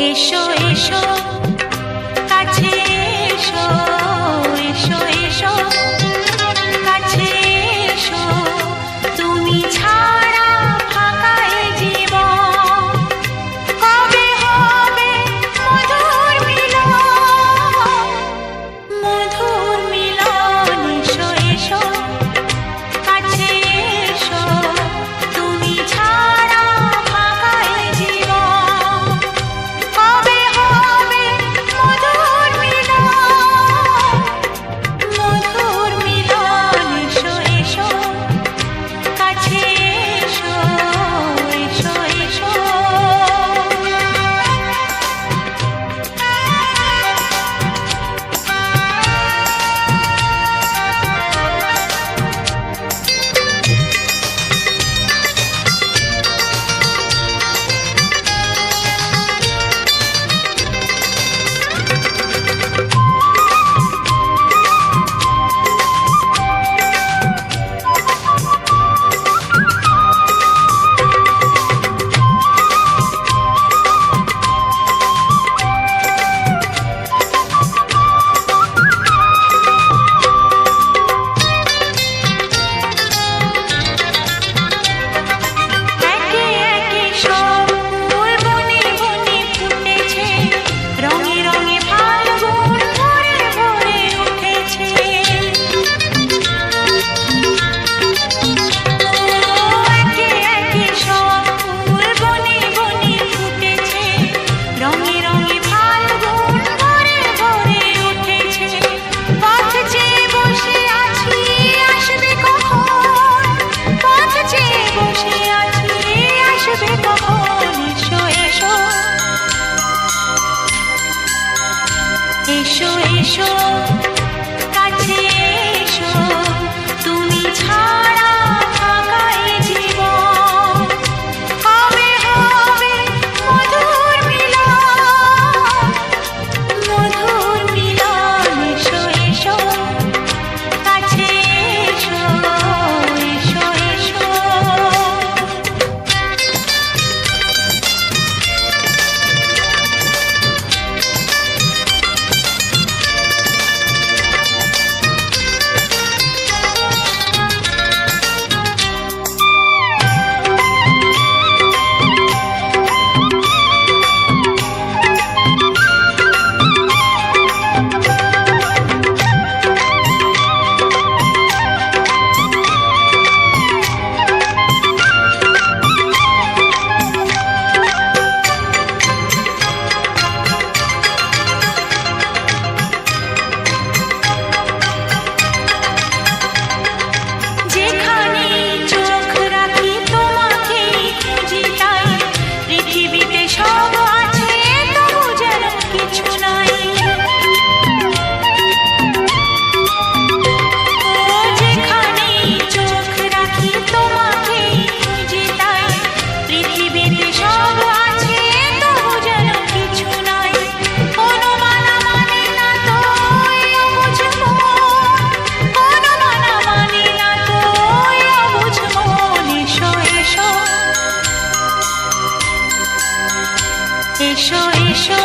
এসো এসো কাছে এসো, এসো এসো কাছে এসো, তুমি ছাড়া ফাঁকা এ জীবন, কবে হবে মধুর মিলন, মধুর মিলন। এসো এসো কাছে এসো, তুমি ছাড়া ফাঁকা এ জীবন, কবে হবে মধুর মিলন, মধুর মিলন। এসো এসো কাছে এসো, এসো এসো। এসো এসো কাছে এসো, তুমি ছাড়া ফাঁকা এ জীবন, কবে হবে মধুর মিলন, মধুর মিলন। এসো এসো কাছে এসো, এসো এসো। এসো এসো